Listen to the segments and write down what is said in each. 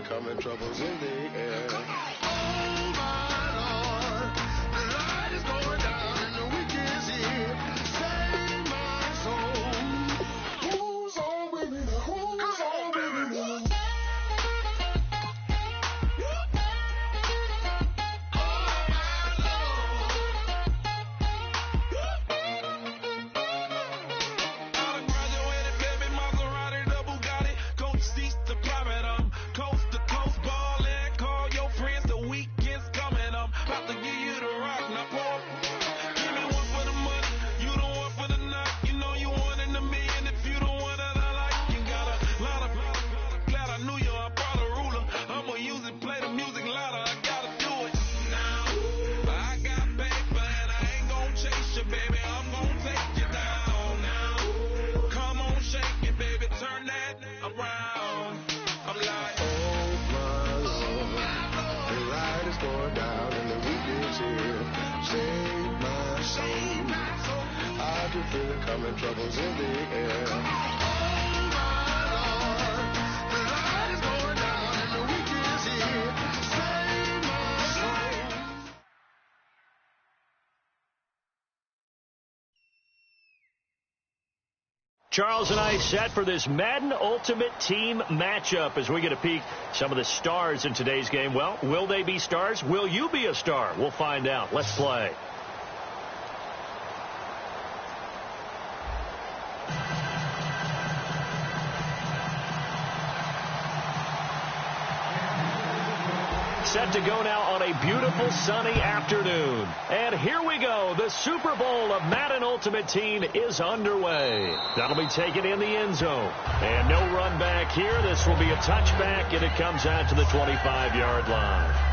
it coming, troubles in the air. Oh my Lord, the light is going down and the week is here. Save my soul. Who's on with me now? Who's on with me now? Coming, troubles in the air. Oh my Lord, the light is going down and the week is here. Save my soul. Charles and I set for this Madden Ultimate Team matchup as we get a peek some of the stars in today's game. Well, will they be stars? Will you be a star? We'll find out. Let's play. Set to go now on a beautiful sunny afternoon. And here we go. The Super Bowl of Madden Ultimate Team is underway. That'll be taken in the end zone. And no run back here. This will be a touchback, and it comes out to the 25-yard line.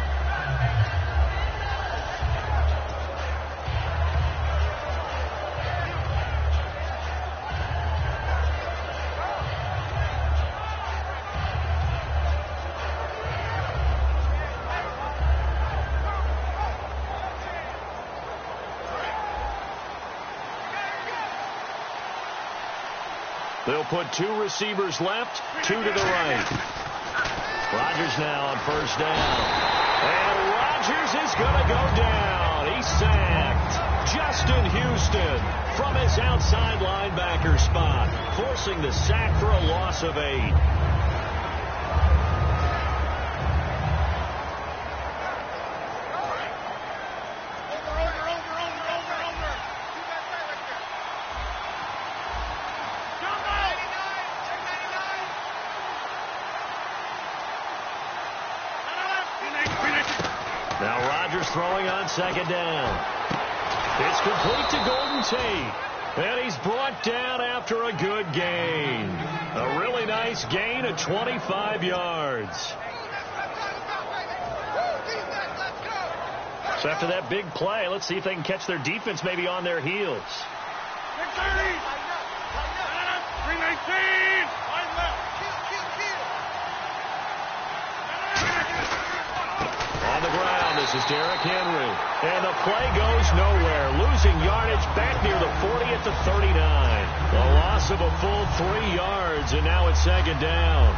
They'll put two receivers left, two to the right. Rodgers now on first down. And Rodgers is going to go down. He's sacked. Justin Houston from his outside linebacker spot, forcing the sack for a loss of 8. Now Rodgers throwing on second down. It's complete to Golden Tate. And he's brought down after a good gain. A really nice gain of 25 yards. So after that big play, let's see if they can catch their defense maybe on their heels. 319. On the ground, this is Derrick Henry. And the play goes nowhere. Losing yardage back near the 40 at the 39. A loss of a full 3 yards, and now it's second down.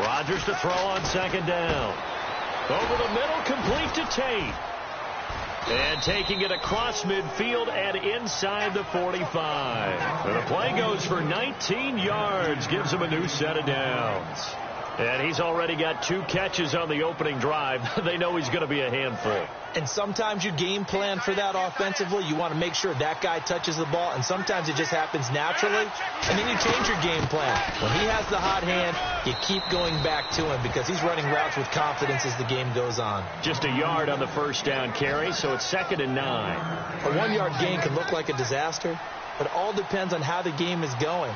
Rodgers to throw on second down. Over the middle, complete to Tate. And taking it across midfield and inside the 45. And the play goes for 19 yards, gives him a new set of downs. And he's already got 2 catches on the opening drive. They know he's going to be a handful. And sometimes you game plan for that offensively. You want to make sure that guy touches the ball, and sometimes it just happens naturally, and then you change your game plan. When he has the hot hand, you keep going back to him because he's running routes with confidence as the game goes on. Just a yard on the first down carry, so it's 2nd and 9. A 1-yard gain can look like a disaster, but it all depends on how the game is going.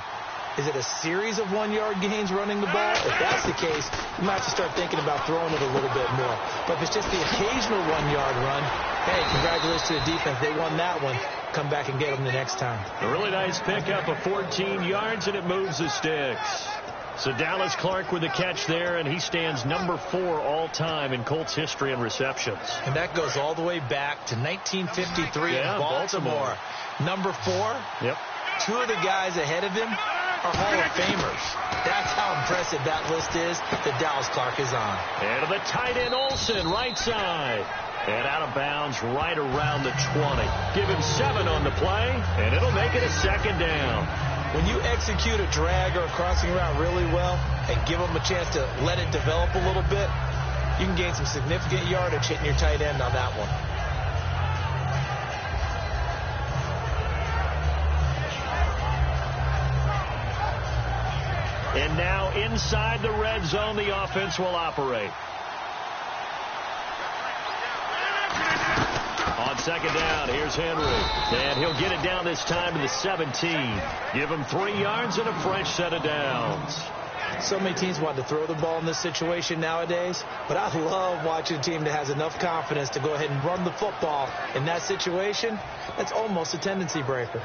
Is it a series of 1-yard gains running the ball? If that's the case, you might have to start thinking about throwing it a little bit more. But if it's just the occasional 1-yard run, hey, congratulations to the defense. They won that one. Come back and get them the next time. A really nice pickup of 14 yards, and it moves the sticks. So Dallas Clark with the catch there, and he stands number 4 all-time in Colts history in receptions. And that goes all the way back to 1953 in Baltimore. Number 4, yep. 2 of the guys ahead of him are Hall of Famers. That's how impressive that list is that Dallas Clark is on. And to the tight end Olsen, right side. And out of bounds right around the 20. Give him 7 on the play, and it'll make it a second down. When you execute a drag or a crossing route really well and give them a chance to let it develop a little bit, you can gain some significant yardage hitting your tight end on that one. And now inside the red zone, the offense will operate. On second down, here's Henry. And he'll get it down this time to the 17. Give him 3 yards and a fresh set of downs. So many teams want to throw the ball in this situation nowadays, but I love watching a team that has enough confidence to go ahead and run the football in that situation. That's almost a tendency breaker.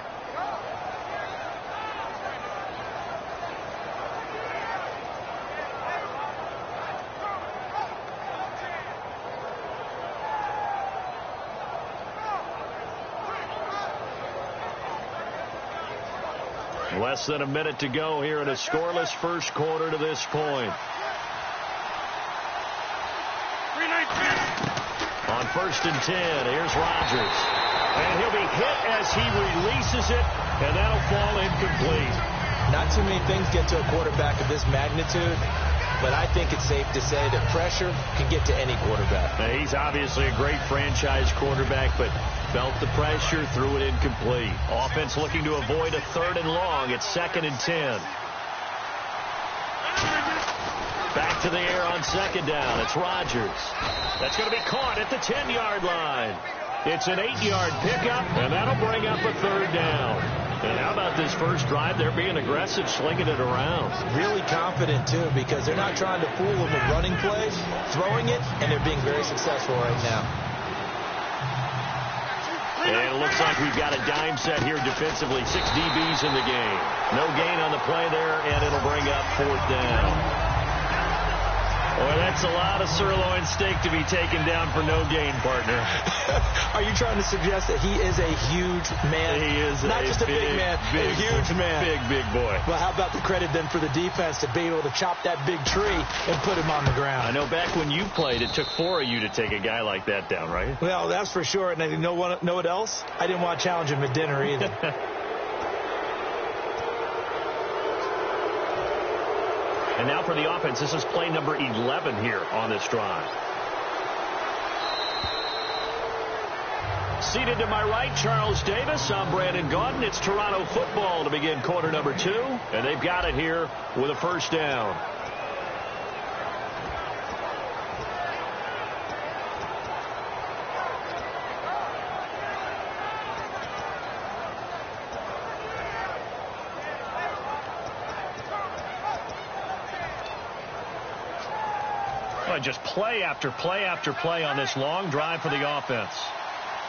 Less than a minute to go here in a scoreless first quarter to this point. On 1st and 10, here's Rodgers. And he'll be hit as he releases it, and that'll fall incomplete. Not too many things get to a quarterback of this magnitude, but I think it's safe to say that pressure can get to any quarterback. Now, he's obviously a great franchise quarterback, but felt the pressure, threw it incomplete. Offense looking to avoid a 3rd and long. It's 2nd and 10. Back to the air on 2nd down. It's Rodgers. That's going to be caught at the 10-yard line. It's an 8-yard pickup, and that'll bring up a 3rd down. And how about this first drive? They're being aggressive, slinging it around. Really confident, too, because they're not trying to fool them with running plays, throwing it, and they're being very successful right now. And it looks like we've got a dime set here defensively. 6 DBs in the game. No gain on the play there, and it'll bring up 4th down. Boy, that's a lot of sirloin steak to be taken down for no gain, partner. Are you trying to suggest that he is a huge man? He is not just a big man, a huge man. Big boy. Well, how about the credit then for the defense to be able to chop that big tree and put him on the ground? I know back when you played, it took 4 of you to take a guy like that down, right? Well, that's for sure. And you know what else? I didn't want to challenge him at dinner either. And now for the offense, this is play number 11 here on this drive. Seated to my right, Charles Davis. I'm Brandon Gaudin. It's Toronto football to begin quarter number 2. And they've got it here with a 1st down. Just play after play after play on this long drive for the offense.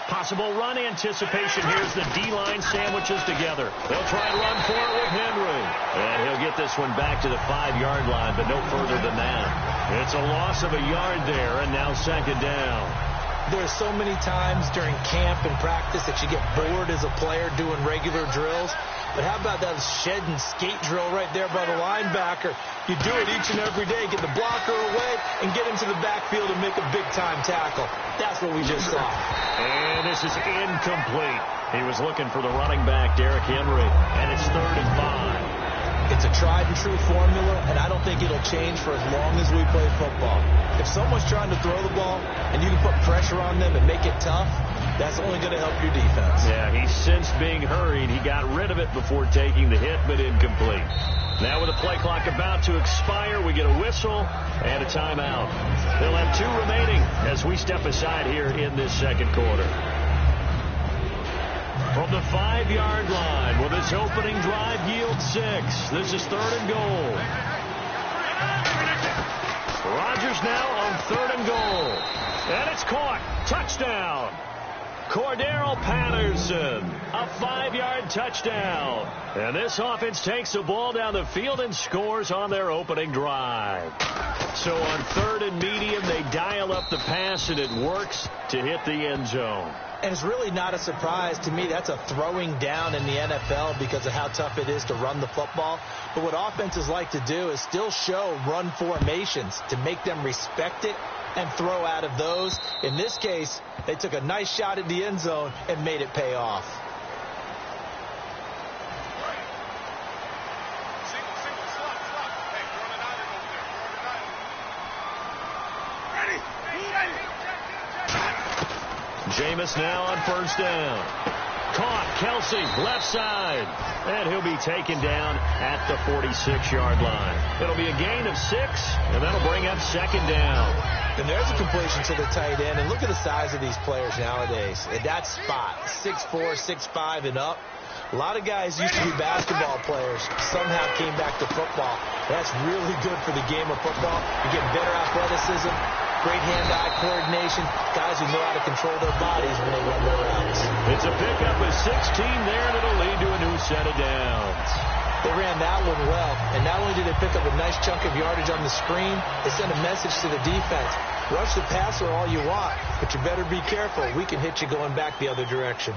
Possible run anticipation. Here's the D-line sandwiches together. They'll try and run for it with Henry. And he'll get this one back to the 5-yard line, but no further than that. It's a loss of a yard there, and now 2nd down. There's so many times during camp and practice that you get bored as a player doing regular drills. But how about that shed and skate drill right there by the linebacker? You do it each and every day. Get the blocker away and get into the backfield and make a big-time tackle. That's what we just saw. And this is incomplete. He was looking for the running back, Derrick Henry. And it's 3rd and 5. It's a tried-and-true formula, and I don't think it'll change for as long as we play football. If someone's trying to throw the ball and you can put pressure on them and make it tough, that's only going to help your defense. Yeah, he sensed being hurried. He got rid of it before taking the hit, but incomplete. Now with the play clock about to expire, we get a whistle and a timeout. They'll have 2 remaining as we step aside here in this second quarter. From the 5-yard line, well, this His opening drive yields 6. This is 3rd and goal. Rodgers now on 3rd and goal. And it's caught. Touchdown. Cordero Patterson, a 5-yard touchdown. And this offense takes the ball down the field and scores on their opening drive. So on 3rd and medium, they dial up the pass, and it works to hit the end zone. And it's really not a surprise to me. That's a throwing down in the NFL because of how tough it is to run the football. But what offenses like to do is still show run formations to make them respect it and throw out of those. In this case, they took a nice shot at the end zone and made it pay off. Jameis now on 1st down. Caught. Kelsey, left side. And he'll be taken down at the 46-yard line. It'll be a gain of 6, and that'll bring up 2nd down. And there's a completion to the tight end. And look at the size of these players nowadays. At that spot, 6'4", 6'5", and up. A lot of guys used to be basketball players, somehow came back to football. That's really good for the game of football. You get better athleticism, great hand-eye coordination, guys who know how to control their bodies when they run their routes. It's a pickup of 16 there, and it'll lead to a new set of downs. They ran that one well, and not only did they pick up a nice chunk of yardage on the screen, they sent a message to the defense. Rush the passer all you want, but you better be careful. We can hit you going back the other direction.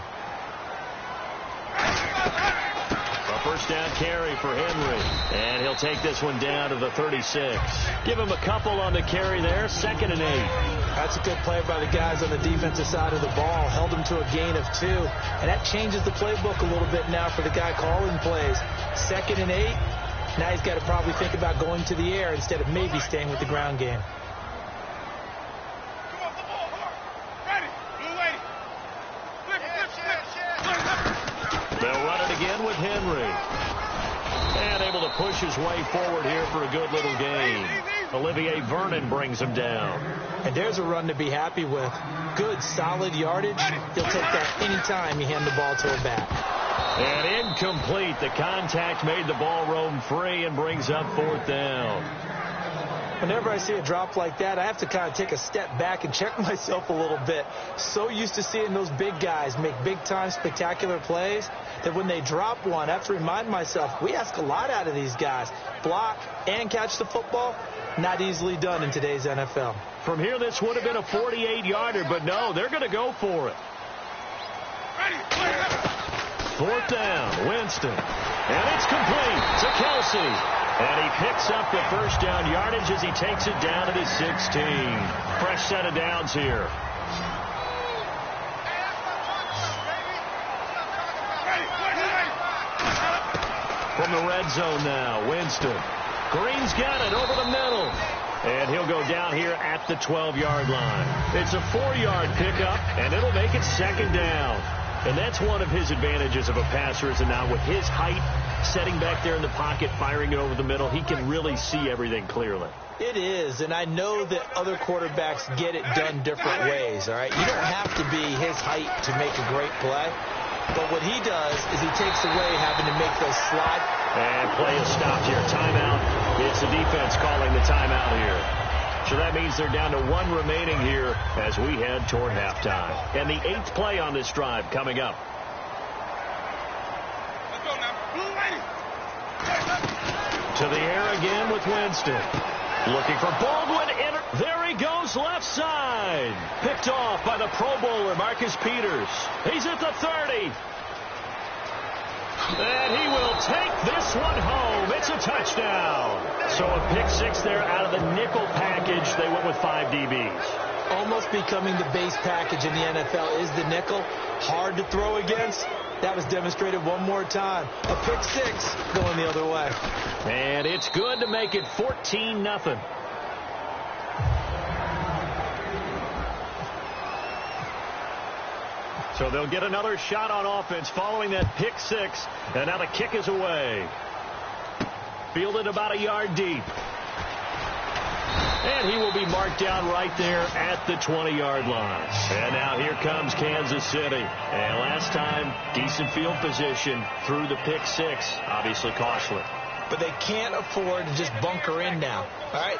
A 1st down carry for Henry, and he'll take this one down to the 36. Give him a couple on the carry there, 2nd and 8. That's a good play by the guys on the defensive side of the ball. Held him to a gain of 2, and that changes the playbook a little bit now for the guy calling plays. 2nd and 8. Now he's got to probably think about going to the air instead of maybe staying with the ground game. They'll run it again with Henry. And able to push his way forward here for a good little gain. Olivier Vernon brings him down. And there's a run to be happy with. Good, solid yardage. He'll take that anytime you hand the ball to a back. And incomplete. The contact made the ball roam free and brings up 4th down. Whenever I see a drop like that, I have to kind of take a step back and check myself a little bit. So used to seeing those big guys make big-time spectacular plays that when they drop one, I have to remind myself, we ask a lot out of these guys. Block and catch the football, not easily done in today's NFL. From here, this would have been a 48-yarder, but no, they're going to go for it. 4th down, Winston. And it's complete to Kelsey. And he picks up the 1st down yardage as he takes it down to the 16. Fresh set of downs here. From the red zone now, Winston. Green's got it over the middle. And he'll go down here at the 12-yard line. It's a 4-yard pickup, and it'll make it 2nd down. And that's one of his advantages of a passer, is now with his height, setting back there in the pocket, firing it over the middle, he can really see everything clearly. It is, and I know that other quarterbacks get it done different ways, all right? You don't have to be his height to make a great play, but what he does is he takes away having to make those slide. And play is stopped here. Timeout. It's the defense calling the timeout here. So that means they're down to 1 remaining here as we head toward halftime. And the 8th play on this drive coming up. Let's go now. Blue lady. To the air again with Winston. Looking for Baldwin. There he goes, left side. Picked off by the Pro Bowler, Marcus Peters. He's at the 30. And he will take this one home. It's a touchdown. So a pick 6 there out of the nickel package. They went with 5 DBs. Almost becoming the base package in the NFL is the nickel. Hard to throw against. That was demonstrated one more time. A pick 6 going the other way. And it's good to make it 14-0. So they'll get another shot on offense following that pick 6. And now the kick is away. Fielded about a yard deep. And he will be marked down right there at the 20-yard line. And now here comes Kansas City. And last time, decent field position through the pick six. Obviously costly. But they can't afford to just bunker in now. All right,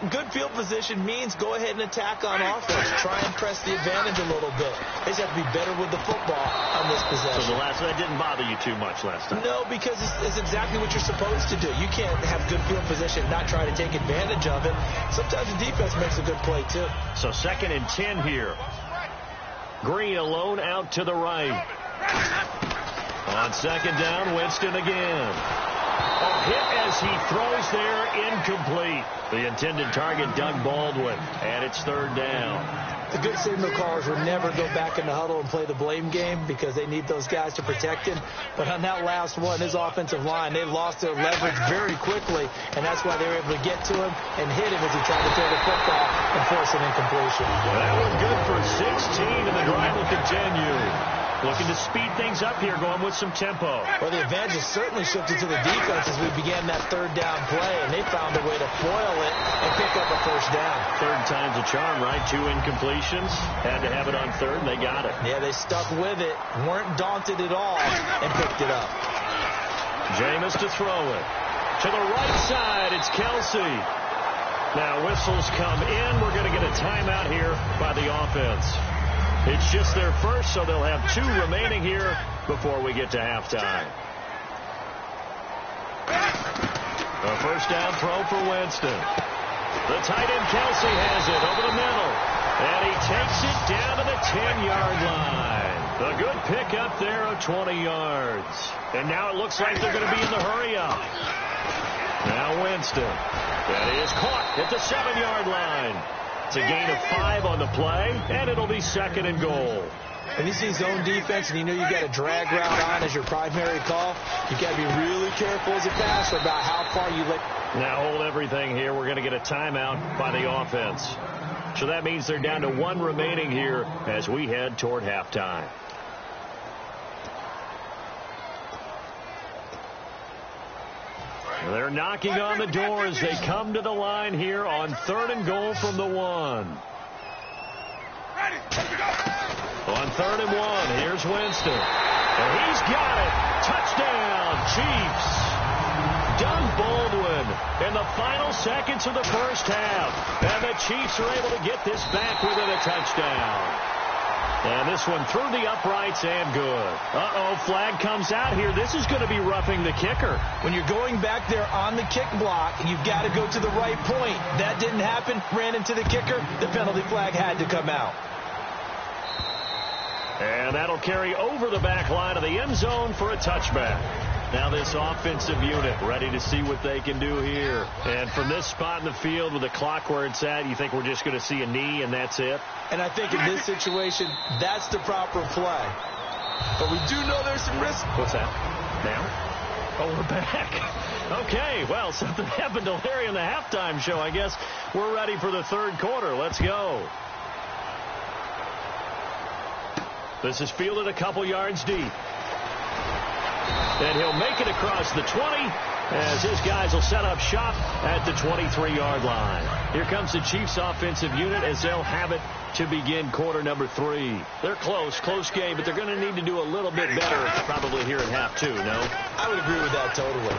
good field position means go ahead and attack on offense. Try and press the advantage a little bit. They just have to be better with the football on this possession. So that didn't bother you too much last time? No, because it's exactly what you're supposed to do. You can't have good field position and not try to take advantage of it. Sometimes the defense makes a good play, too. So 2nd and 10 here. Green alone out to the right. On 2nd down, Winston again. A hit as he throws there, incomplete. The intended target, Doug Baldwin, and it's 3rd down. The good signal callers would never go back in the huddle and play the blame game because they need those guys to protect him. But on that last one, his offensive line, they lost their leverage very quickly, and that's why they were able to get to him and hit him as he tried to throw the football and force an incompletion. That one good for 16, and the drive will continue. Looking to speed things up here, going with some tempo. Well, the advantage has certainly shifted to the defense as we began that 3rd down play, and they found a way to foil it and pick up a 1st down. 3rd time's a charm, right? 2 incompletions. Had to have it on 3rd, and they got it. Yeah, they stuck with it, weren't daunted at all, and picked it up. Jameis to throw it. To the right side, it's Kelsey. Now whistles come in. We're going to get a timeout here by the offense. It's just their first, so they'll have 2 remaining here before we get to halftime. A 1st down throw for Winston. The tight end Kelsey has it over the middle. And he takes it down to the 10-yard line. A good pickup there of 20 yards. And now it looks like they're going to be in the hurry-up. Now Winston. That is caught at the 7-yard line. It's a gain of 5 on the play, and it'll be 2nd and goal. When you see zone defense and you know you got a drag route on as your primary call, you got to be really careful as a passer about how far you let. Now hold everything here. We're going to get a timeout by the offense. So that means they're down to 1 remaining here as we head toward halftime. They're knocking on the door as they come to the line here on 3rd and goal from the 1. On 3rd and 1, here's Winston. And he's got it. Touchdown, Chiefs. Doug Baldwin in the final seconds of the 1st half. And the Chiefs are able to get this back within a touchdown. And this one through the uprights and good. Uh-oh, flag comes out here. This is going to be roughing the kicker. When you're going back there on the kick block, you've got to go to the right point. That didn't happen. Ran into the kicker. The penalty flag had to come out. And that'll carry over the back line of the end zone for a touchback. Now this offensive unit ready to see what they can do here. And from this spot in the field with the clock where it's at, you think we're just going to see a knee and that's it? And I think in this situation, that's the proper play. But we do know there's some risk. What's that? Now? Oh, we're back. Okay, well, something happened to Larry in the halftime show, I guess. We're ready for the 3rd quarter. Let's go. This is fielded a couple yards deep. And he'll make it across the 20 as his guys will set up shop at the 23-yard line. Here comes the Chiefs offensive unit as they'll have it to begin quarter number 3. They're close game, but they're going to need to do a little bit better probably here at half 2, no? I would agree with that totally.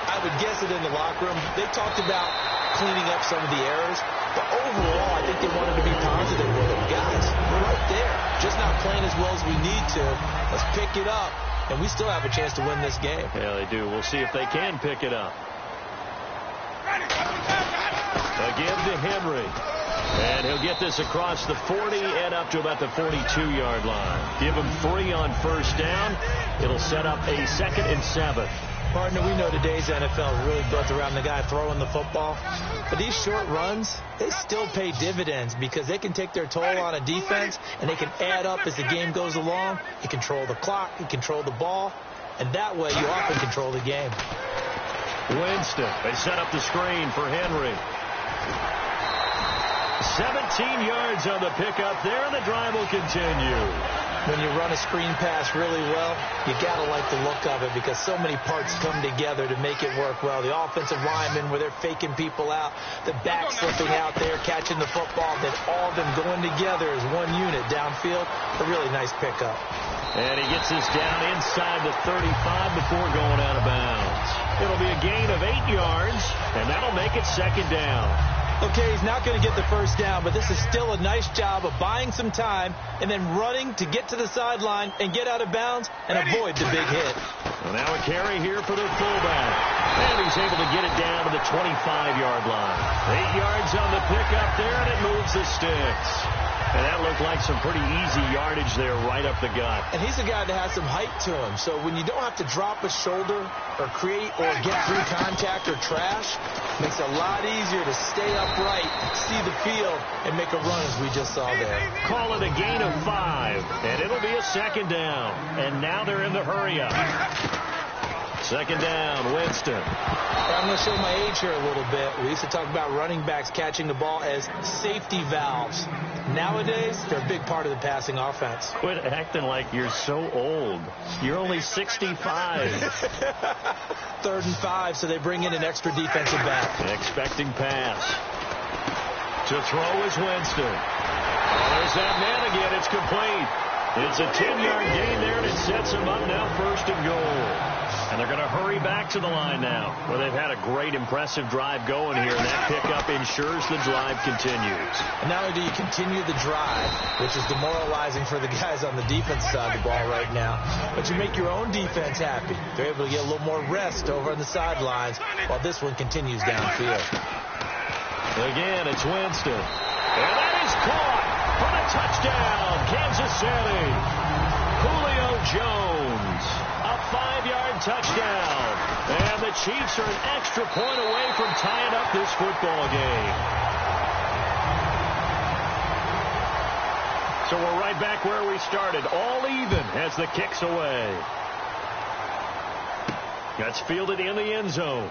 I would guess it in the locker room. They talked about cleaning up some of the errors, but overall I think they wanted to be positive with them. Guys, we're right there. Just not playing as well as we need to. Let's pick it up. And we still have a chance to win this game. Yeah, they do. We'll see if they can pick it up. Again to Henry. And he'll get this across the 40 and up to about the 42-yard line. Give him 3 on 1st down. It'll set up a 2nd and 7. Partner, we know today's NFL is really built around the guy throwing the football. But these short runs, they still pay dividends because they can take their toll on a defense and they can add up as the game goes along. You control the clock, you control the ball, and that way you often control the game. Winston, they set up the screen for Henry. 17 yards on the pickup there, and the drive will continue. when you run a screen pass really well, you got to like the look of it because so many parts come together to make it work well. The offensive linemen, where they're faking people out, the back slipping out there, catching the football, then all of them going together as one unit downfield. A really nice pickup. And he gets this down inside the 35 before going out of bounds. It'll be a gain of 8 yards, and that'll make it second down. Okay, he's not going to get the first down, but this is still a nice job of buying some time and then running to get to the sideline and get out of bounds and avoid the big hit. Well, now a carry here for the fullback. And he's able to get it down to the 25-yard line. 8 yards on the pickup there, and it moves the sticks. And that looked like some pretty easy yardage there right up the gut. And he's a guy that has some height to him. So when you don't have to drop a shoulder or create or get through contact or trash, it makes it a lot easier to stay upright, see the field, and make a run as we just saw there. Call it a gain of 5, and it'll be a second down. And now they're in the hurry-up. Second down, Winston. I'm going to show my age here a little bit. We used to talk about running backs catching the ball as safety valves. Nowadays, they're a big part of the passing offense. Quit acting like you're so old. You're only 65. 3rd and 5, so they bring in an extra defensive back. Expecting pass. To throw is Winston. Oh, there's that man again. It's complete. It's a 10-yard gain there, and it sets him up now 1st and goal. And they're going to hurry back to the line now, where they've had a great, impressive drive going here, and that pickup ensures the drive continues. And not only do you continue the drive, which is demoralizing for the guys on the defense side of the ball right now, but you make your own defense happy. They're able to get a little more rest over on the sidelines while this one continues downfield. Again, it's Winston. And that is caught for the touchdown, Kansas City. Julio Jones. A 5-yard touchdown. And the Chiefs are an extra point away from tying up this football game. So we're right back where we started. All even as the kick's away. That's fielded in the end zone.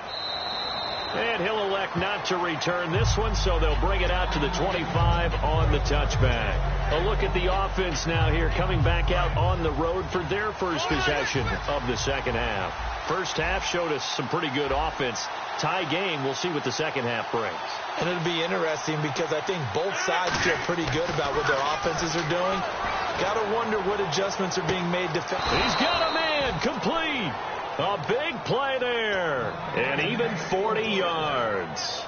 And he'll elect not to return this one, so they'll bring it out to the 25 on the touchback. A look at the offense now here, coming back out on the road for their first possession of the second half. First half showed us some pretty good offense. Tie game, we'll see what the second half brings. And it'll be interesting because I think both sides feel pretty good about what their offenses are doing. Got to wonder what adjustments are being made defensively. He's got a man, complete. A big play there, and even 40 yards.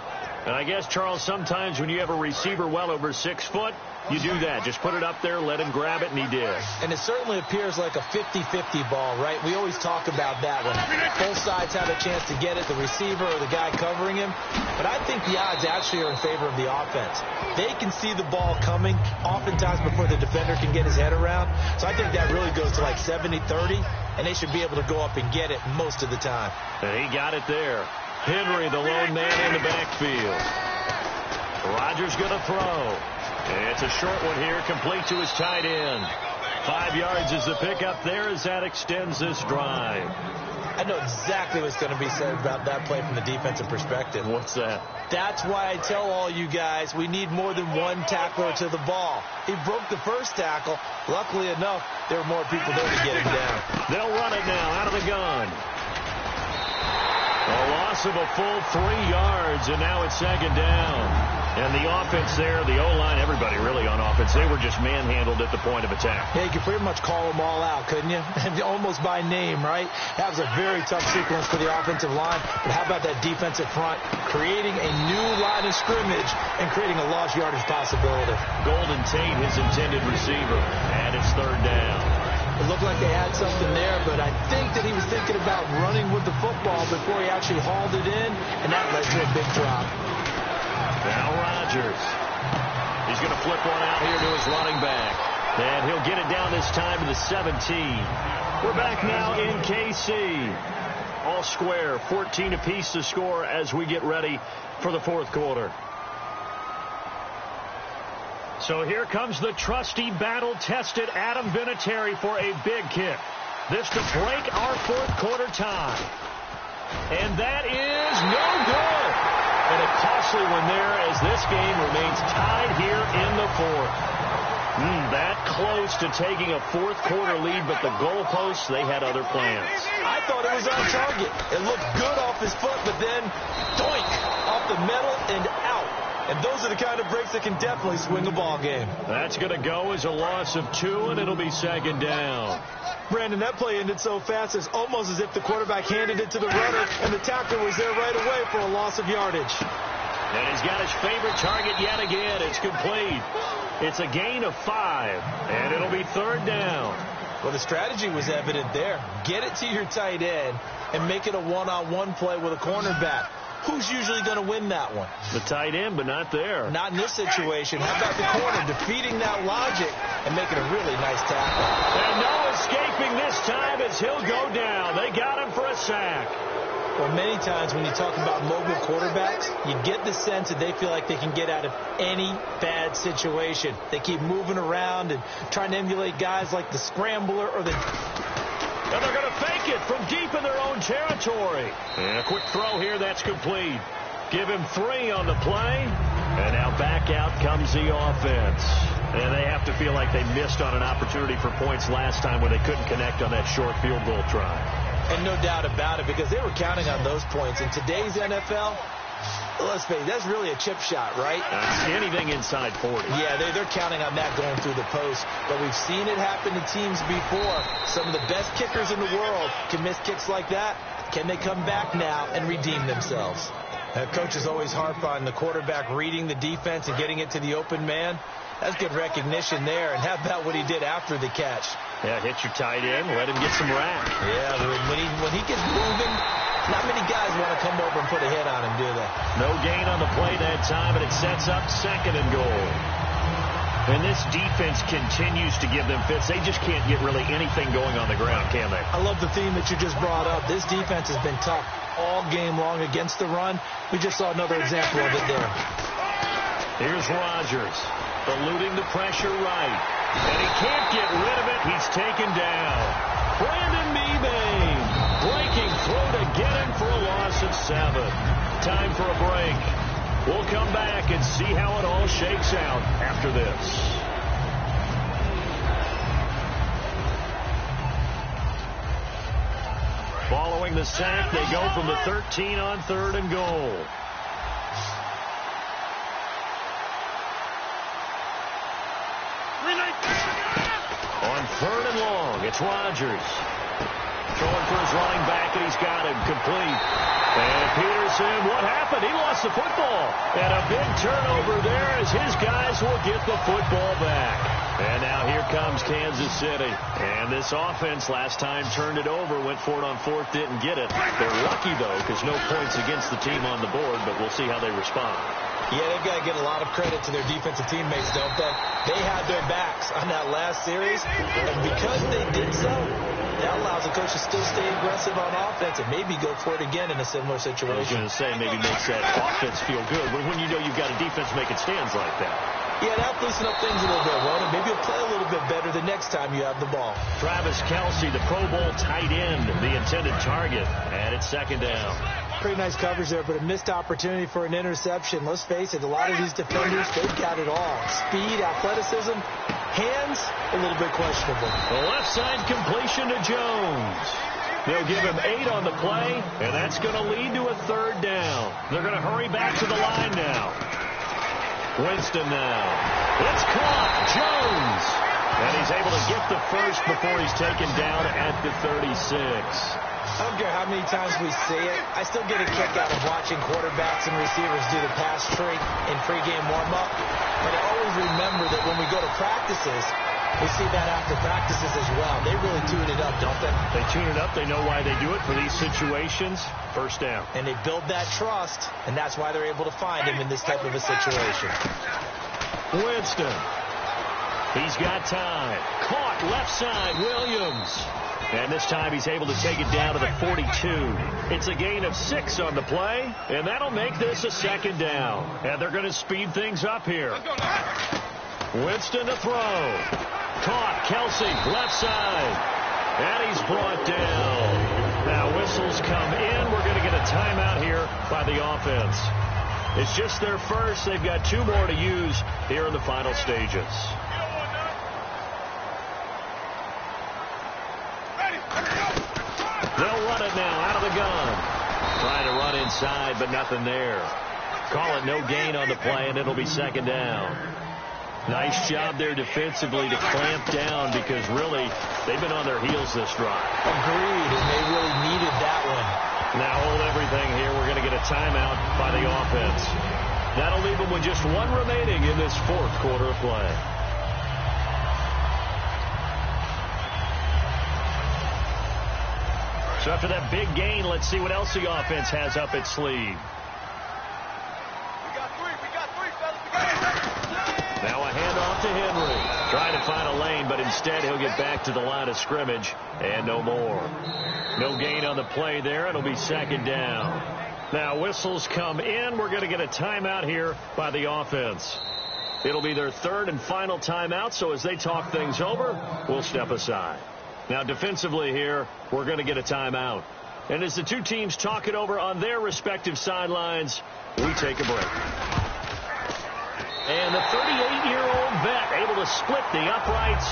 And I guess, Charles, sometimes when you have a receiver well over 6 foot, you do that. Just put it up there, let him grab it, and he did. And it certainly appears like a 50-50 ball, right? We always talk about that when both sides have a chance to get it, the receiver or the guy covering him. But I think the odds actually are in favor of the offense. They can see the ball coming oftentimes before the defender can get his head around. So I think that really goes to like 70-30, and they should be able to go up and get it most of the time. And he got it there. Henry, the lone man in the backfield. Rodgers going to throw. It's a short one here, complete to his tight end. 5 yards is the pickup there as that extends this drive. I know exactly what's going to be said about that play from the defensive perspective. What's that? That's why I tell all you guys we need more than one tackler to the ball. He broke the first tackle. Luckily enough, there were more people there to get him down. They'll run it now out of the gun. A loss of a full 3 yards, and now it's second down. And the offense there, the O-line, everybody really on offense, they were just manhandled at the point of attack. Yeah, you could pretty much call them all out, couldn't you? Almost by name, right? That was a very tough sequence for the offensive line. But how about that defensive front creating a new line of scrimmage and creating a lost yardage possibility? Golden Tate, his intended receiver, and it's third down. It looked like they had something there, but I think that he was thinking about running with the football before he actually hauled it in, and that led to a big drop. Now Rodgers. He's going to flip one out here to his running back. And he'll get it down this time to the 17. We're back now in KC. All square, 14 apiece to score as we get ready for the fourth quarter. So here comes the trusty, battle-tested Adam Vinatieri for a big kick. This to break our fourth quarter tie. And that is no good. And a costly one there as this game remains tied here in the fourth. That close to taking a fourth-quarter lead, but the goalposts, they had other plans. I thought it was on target. It looked good off his foot, but then, doink, off the metal and out. And those are the kind of breaks that can definitely swing a ball game. That's going to go as a loss of 2, and it'll be second down. Brandon, that play ended so fast, it's almost as if the quarterback handed it to the runner, and the tackler was there right away for a loss of yardage. And he's got his favorite target yet again. It's complete. It's a gain of 5, and it'll be third down. Well, the strategy was evident there. Get it to your tight end and make it a one-on-one play with a cornerback. Who's usually going to win that one? The tight end, but not there. Not in this situation. How about the corner defeating that logic and making a really nice tackle? And no escaping this time as he'll go down. They got him for a sack. Well, many times when you talk about mobile quarterbacks, you get the sense that they feel like they can get out of any bad situation. They keep moving around and trying to emulate guys like the scrambler or the... And they're going to fake it from deep in their own territory. And a quick throw here, that's complete. Give him 3 on the play. And now back out comes the offense. And they have to feel like they missed on an opportunity for points last time when they couldn't connect on that short field goal try. And no doubt about it, because they were counting on those points. In today's NFL, let's face it, that's really a chip shot, right? Anything inside 40. Yeah, they're counting on that going through the post. But we've seen it happen to teams before. Some of the best kickers in the world can miss kicks like that. Can they come back now and redeem themselves? Coaches always harp on the quarterback reading the defense and getting it to the open man. That's good recognition there. And how about what he did after the catch? Yeah, hit your tight end, let him get some rack. Yeah, when he gets moving, not many guys want to come over and put a hit on him, do they? No gain on the play that time, and it sets up second and goal. And this defense continues to give them fits. They just can't get really anything going on the ground, can they? I love the theme that you just brought up. This defense has been tough all game long against the run. We just saw another example of it there. Here's Rodgers, eluding the pressure right. And he can't get rid of it. He's taken down. Brandon Mebane breaking through to get him for a loss of 7. Time for a break. We'll come back and see how it all shakes out after this. Following the sack, they go from the 13 on 3rd and goal. On 3rd and long, it's Rodgers. Throwing for his running back, and he's got him complete. And Peterson, what happened? He lost the football. And a big turnover there as his guys will get the football back. And now here comes Kansas City. And this offense last time turned it over, went for it on 4th, didn't get it. They're lucky, though, because no points against the team on the board, but we'll see how they respond. Yeah, they've got to get a lot of credit to their defensive teammates, don't they? They had their backs on that last series, and because they did so, that allows the coach to still stay aggressive on offense and maybe go for it again in a similar situation. I was going to say, maybe makes that offense feel good when you know you've got a defense making stands like that. Yeah, that'll loosen up things a little bit, won't it? Maybe you'll play a little bit better the next time you have the ball. Travis Kelce, the Pro Bowl tight end, the intended target, and it's second down. Pretty nice coverage there, but a missed opportunity for an interception. Let's face it, a lot of these defenders, they've got it all. Speed, athleticism, hands, a little bit questionable. The left side completion to Jones. They'll give him 8 on the play, and that's going to lead to a 3rd down. They're going to hurry back to the line now. Winston now. It's caught. Jones. And he's able to get the first before he's taken down at the 36. I don't care how many times we see it. I still get a kick out of watching quarterbacks and receivers do the pass trick in pregame warm-up. But I always remember that when we go to practices, we see that after practices as well. They really tune it up, don't they? They tune it up. They know why they do it for these situations. First down. And they build that trust, and that's why they're able to find him in this type of a situation. Winston. He's got time. Caught left side, Williams. And this time he's able to take it down to the 42. It's a gain of 6 on the play, and that'll make this a second down. And they're going to speed things up here. Winston to throw. Caught, Kelce, left side. And he's brought down. Now whistles come in. We're going to get a timeout here by the offense. It's just their first. They've got 2 more to use here in the final stages. inside, but nothing there. Call it no gain on the play, and it'll be second down. Nice job there defensively to clamp down because really they've been on their heels this drive. Agreed, and they really needed that one. Now hold everything here. We're going to get a timeout by the offense. That'll leave them with just one remaining in this fourth quarter of play. So after that big gain, let's see what else the offense has up its sleeve. Now a handoff to Henry. Trying to find a lane, but instead he'll get back to the line of scrimmage and no more. No gain on the play there. It'll be second down. Now whistles come in. We're going to get a timeout here by the offense. It'll be their third and final timeout, so as they talk things over, we'll step aside. Now defensively here, we're going to get a timeout. And as the two teams talk it over on their respective sidelines, we take a break. And the 38-year-old vet able to split the uprights.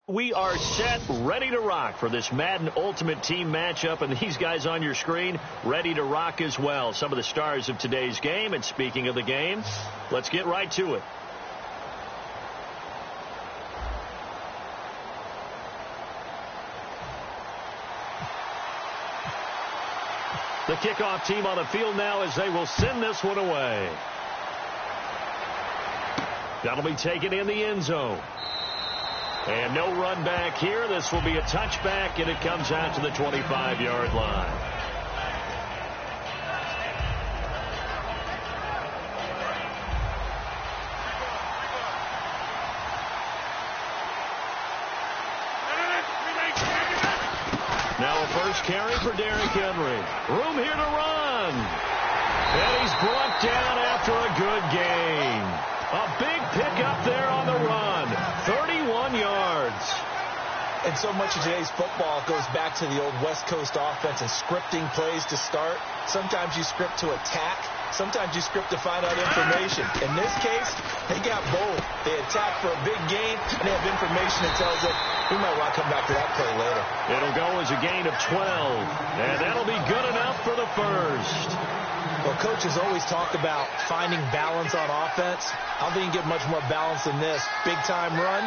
We are set, ready to rock for this Madden Ultimate Team matchup, and these guys on your screen ready to rock as well. Some of the stars of today's game, and speaking of the game, let's get right to it. The kickoff team on the field now as they will send this one away. That'll be taken in the end zone. And no run back here. This will be a touchback, and it comes out to the 25-yard line. Now a first carry for Derrick Henry. Room here to run. And he's brought down after a good gain. A big pickup there on the run. 31 yards. And so much of today's football goes back to the old West Coast offense and scripting plays to start. Sometimes you script to attack. Sometimes you script to find out information. In this case, they got both. They attack for a big gain, and they have information that tells them we might want to come back to that play later. It'll go as a gain of 12, and that'll be good enough for the first. Well, coaches always talk about finding balance on offense. I don't think you get much more balance than this. Big-time run,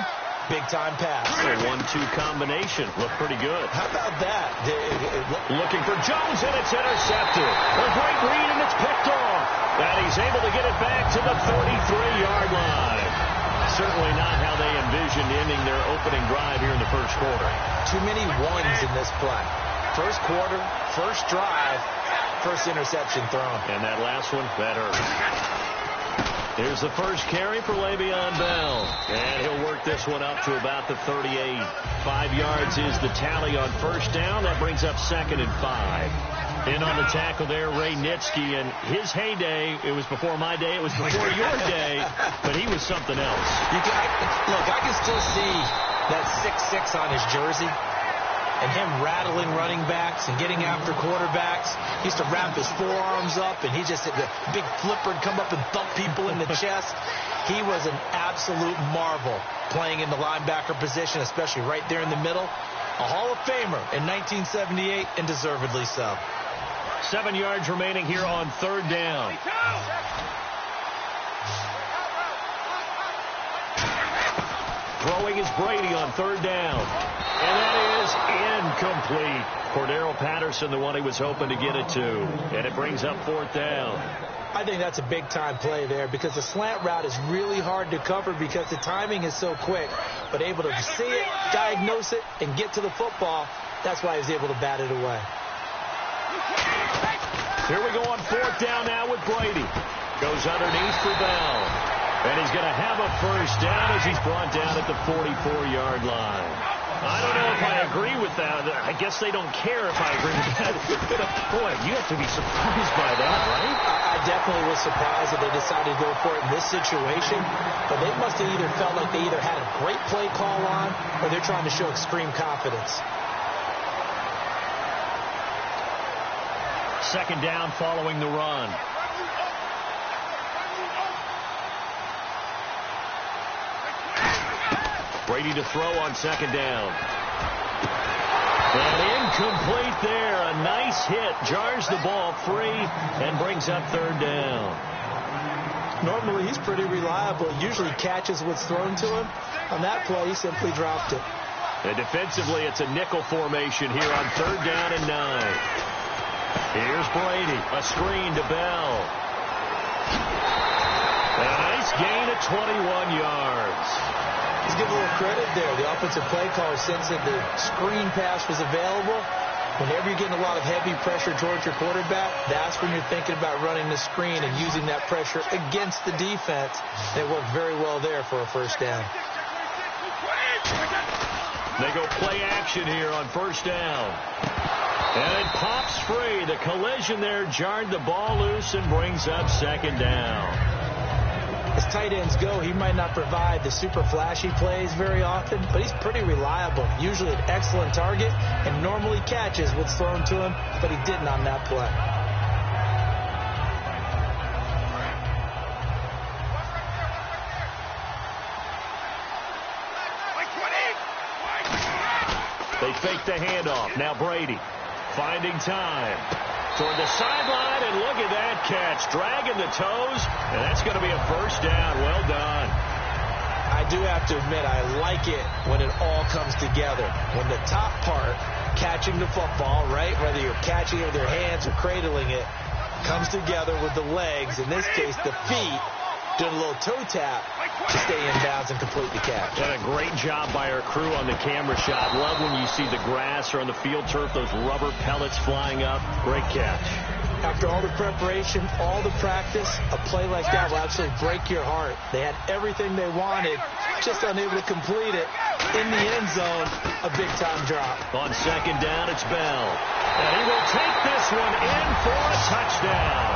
big-time pass. A 1-2 combination. Looked pretty good. How about that? Looking for Jones, and it's intercepted. A great read, and it's picked off. And he's able to get it back to the 33-yard line. Certainly not how they envisioned ending their opening drive here in the first quarter. Too many ones in this play. First quarter, first drive, first interception thrown. And that last one, that hurt. Here's the first carry for Le'Veon Bell. And he'll work this one up to about the 38. 5 yards is the tally on first down. That brings up 2nd and 5. In on the tackle there, Ray Nitschke. And his heyday, it was before my day, it was before your day, but he was something else. Look, I can still see that 6'6" on his jersey, and him rattling running backs and getting after quarterbacks. He used to wrap his forearms up, and he just had the big flipper and come up and thump people in the chest. He was an absolute marvel playing in the linebacker position, especially right there in the middle. A Hall of Famer in 1978, and deservedly so. 7 yards remaining here on third down. Throwing is Brady on third down. And that is incomplete. Cordero Patterson, the one he was hoping to get it to. And it brings up fourth down. I think that's a big-time play there because the slant route is really hard to cover because the timing is so quick. But able to see it, diagnose it, and get to the football, that's why he was able to bat it away. Here we go on fourth down now with Brady. Goes underneath for Bell. And he's going to have a first down as he's brought down at the 44-yard line. I don't know if I agree with that. I guess they don't care if I agree with that. But, boy, you have to be surprised by that, right? I definitely was surprised that they decided to go for it in this situation. But they must have either felt like they either had a great play call on or they're trying to show extreme confidence. Second down following the run. Brady to throw on second down. And incomplete there. A nice hit. Jars the ball free and brings up third down. Normally, he's pretty reliable. Usually catches what's thrown to him. On that play, he simply dropped it. And defensively, it's a nickel formation here on third down and 9. Here's Brady. A screen to Bell. A nice gain of 21 yards. Let's give a little credit there. The offensive play caller sensed that the screen pass was available. Whenever you're getting a lot of heavy pressure towards your quarterback, that's when you're thinking about running the screen and using that pressure against the defense. And it worked very well there for a first down. They go play action here on first down. And it pops free. The collision there jarred the ball loose and brings up second down. As tight ends go, he might not provide the super flashy plays very often, but he's pretty reliable. Usually an excellent target and normally catches what's thrown to him, but he didn't on that play. They fake the handoff. Now Brady finding time. Toward the sideline, and look at that catch. Dragging the toes, and that's going to be a first down. Well done. I do have to admit, I like it when it all comes together. When the top part, catching the football, right, whether you're catching it with your hands or cradling it, comes together with the legs, in this case the feet, doing a little toe tap to stay in bounds and complete the catch. And a great job by our crew on the camera shot. Love when you see the grass or on the field turf, those rubber pellets flying up. Great catch. After all the preparation, all the practice, a play like that will absolutely break your heart. They had everything they wanted, just unable to complete it. In the end zone, a big-time drop. On second down, it's Bell. And he will take this one in for a touchdown.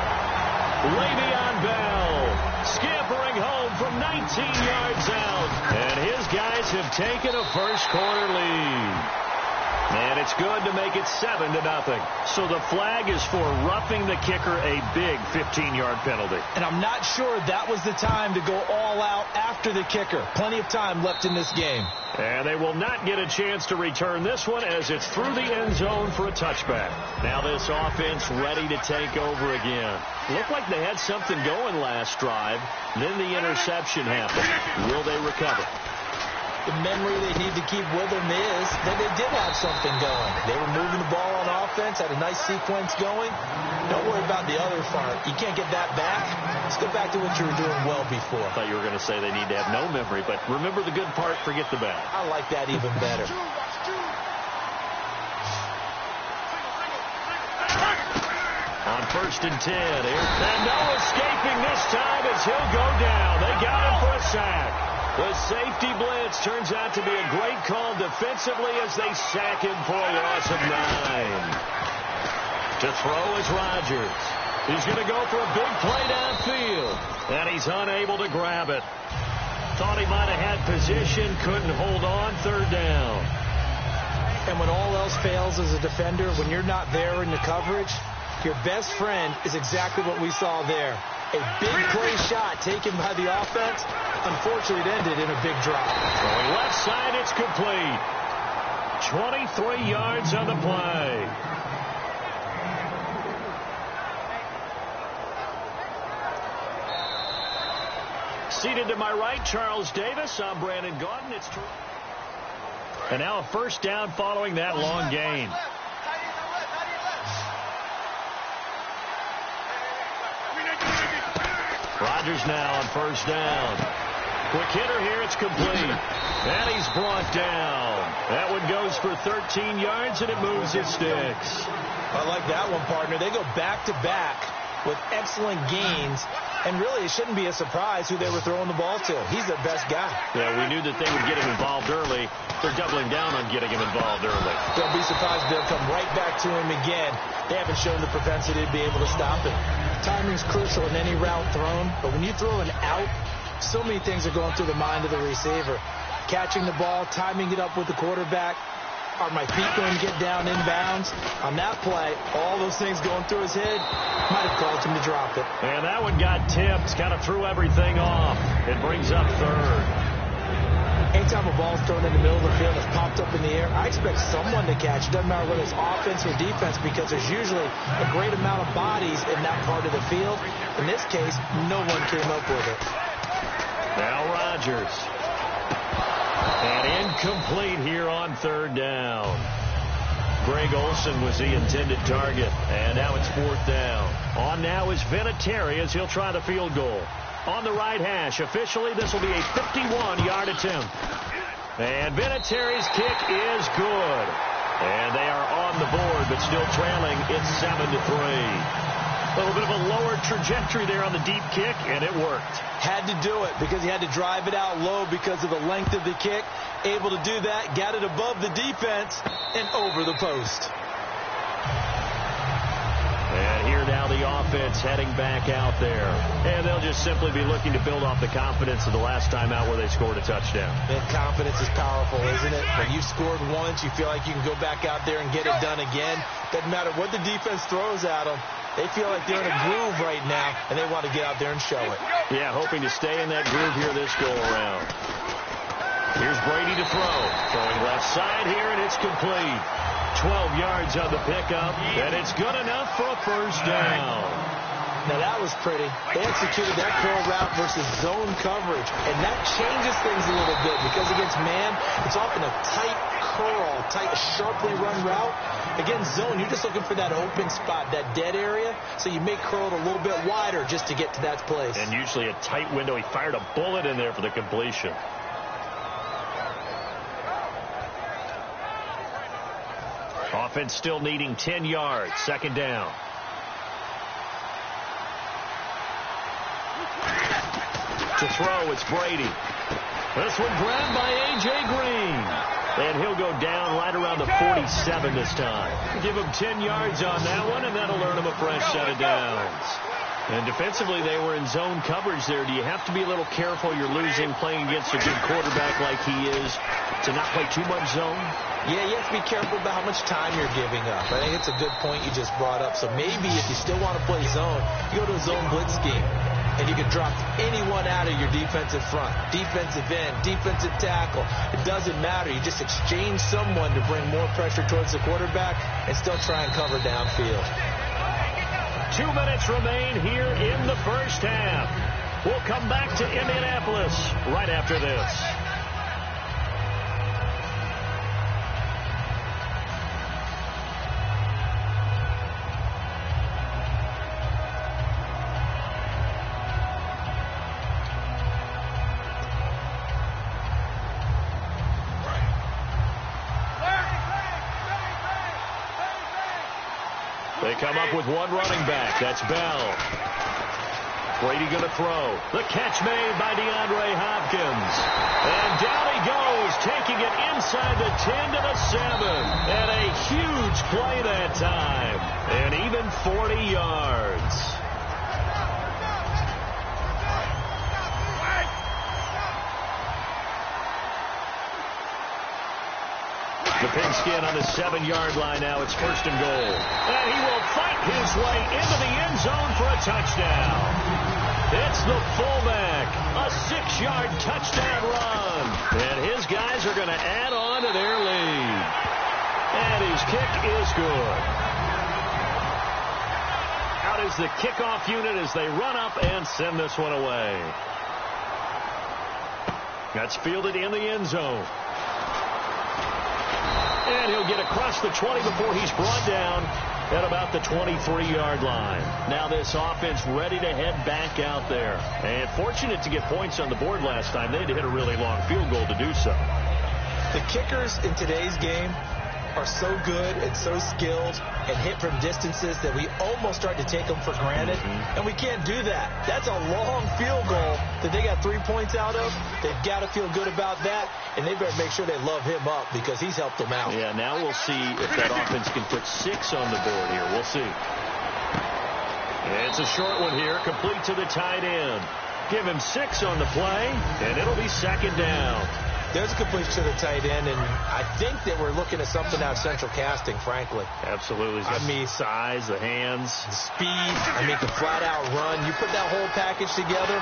Le'Veon Bell scampering home from 19 yards out. And his guys have taken a first-quarter lead. And it's good to make it 7-0. So the flag is for roughing the kicker, a big 15-yard penalty. And I'm not sure that was the time to go all out after the kicker. Plenty of time left in this game. And they will not get a chance to return this one as it's through the end zone for a touchback. Now this offense ready to take over again. Looked like they had something going last drive. Then the interception happened. Will they recover? The memory they need to keep with them is that they did have something going. They were moving the ball on offense, had a nice sequence going. Don't worry about the other part. You can't get that back. Let's go back to what you were doing well before. I thought you were going to say they need to have no memory, but remember the good part, forget the bad. I like that even better. On first and 10, and no escaping this time as he'll go down. They got him for a sack. The safety blitz turns out to be a great call defensively as they sack him for a loss of 9. To throw is Rodgers. He's going to go for a big play downfield, and he's unable to grab it. Thought he might have had position, couldn't hold on, third down. And when all else fails as a defender, when you're not there in the coverage, your best friend is exactly what we saw there. A big play shot taken by the offense. Unfortunately, it ended in a big drop. Going left side, it's complete. 23 yards on the play. Seated to my right, Charles Davis. I'm Brandon Gaudin. It's and now a first down following that long gain. Rodgers now on first down. Quick hitter here, it's complete. And he's brought down. That one goes for 13 yards, and it moves his sticks. I like that one, partner. They go back-to-back with excellent gains. And really, it shouldn't be a surprise who they were throwing the ball to. He's their best guy. Yeah, we knew that they would get him involved early. They're doubling down on getting him involved early. Don't be surprised if they'll come right back to him again. They haven't shown the propensity to be able to stop him. Timing's crucial in any route thrown, but when you throw an out, so many things are going through the mind of the receiver. Catching the ball, timing it up with the quarterback. Are my feet going to get down inbounds? On that play, all those things going through his head might have caused him to drop it. And that one got tipped, kind of threw everything off. It brings up third. Anytime a ball's thrown in the middle of the field, it's popped up in the air, I expect someone to catch. It doesn't matter whether it's offense or defense, because there's usually a great amount of bodies in that part of the field. In this case, no one came up with it. Now Rodgers. And incomplete here on third down. Greg Olsen was the intended target. And now it's fourth down. On now is Vinatieri as he'll try the field goal. On the right hash. Officially, this will be a 51-yard attempt. And Vinatieri's kick is good. And they are on the board, but still trailing. It's 7-3. A little bit of a lower trajectory there on the deep kick, and it worked. Had to do it because he had to drive it out low because of the length of the kick. Able to do that, got it above the defense and over the post. And here now the offense heading back out there. And they'll just simply be looking to build off the confidence of the last time out where they scored a touchdown. And confidence is powerful, isn't it? When you scored once, you feel like you can go back out there and get it done again. Doesn't matter what the defense throws at them. They feel like they're in a groove right now, and they want to get out there and show it. Yeah, hoping to stay in that groove here this go-around. Here's Brady to throw. Throwing left side here, and it's complete. 12 yards on the pickup, and it's good enough for a first down. Now, that was pretty. They executed that curl route versus zone coverage, and that changes things a little bit because against man, it's often a tight curl, tight, sharply run route. Against zone, you're just looking for that open spot, that dead area, so you make curl it a little bit wider just to get to that place. And usually a tight window. He fired a bullet in there for the completion. Offense still needing 10 yards. Second down. To throw, it's Brady. This one grabbed by A.J. Green. And he'll go down right around the 47 this time. Give him 10 yards on that one, and that'll earn him a fresh set of downs. And defensively, they were in zone coverage there. Do you have to be a little careful? You're losing playing against a good quarterback like he is to not play too much zone? Yeah, you have to be careful about how much time you're giving up. I think it's a good point you just brought up. So maybe if you still want to play zone, you go to a zone blitz scheme. And you can drop anyone out of your defensive front. Defensive end, defensive tackle. It doesn't matter. You just exchange someone to bring more pressure towards the quarterback and still try and cover downfield. 2 minutes remain here in the first half. We'll come back to Indianapolis right after this. They come up with one running back. That's Bell. Brady going to throw. The catch made by DeAndre Hopkins. And down he goes, taking it inside the 10 to the 7. And a huge play that time. And even 40 yards. The pigskin on the 7-yard line now. It's 1st and goal. And he will fight his way into the end zone for a touchdown. It's the fullback. A 6-yard touchdown run. And his guys are going to add on to their lead. And his kick is good. Out is the kickoff unit as they run up and send this one away. That's fielded in the end zone. And he'll get across the 20 before he's brought down at about the 23-yard line. Now this offense ready to head back out there. And fortunate to get points on the board last time. They had to hit a really long field goal to do so. The kickers in today's game are so good and so skilled and hit from distances that we almost start to take them for granted. And we can't do that. That's a long field goal that they got 3 points out of. They've got to feel good about that, and they better make sure they love him up because he's helped them out. Yeah, now we'll see if that offense can put 6 on the board here. We'll see. It's a short one here, complete to the tight end. Give him 6 on the play, and it'll be 2nd down. There's a completion to the tight end, and I think that we're looking at something out of central casting, frankly. Absolutely. I mean, size, the hands. The speed, I mean, the flat-out run. You put that whole package together,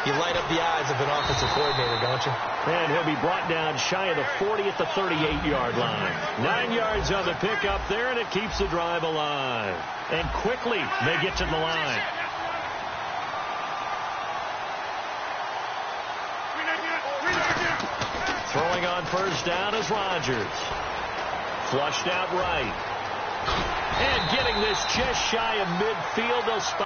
you light up the eyes of an offensive coordinator, don't you? And he'll be brought down shy of the 40 at the 38-yard line. 9 yards on the pickup there, and it keeps the drive alive. And quickly, they get to the line. Throwing on 1st down is Rodgers. Flushed out right. And getting this just shy of midfield. They'll spot.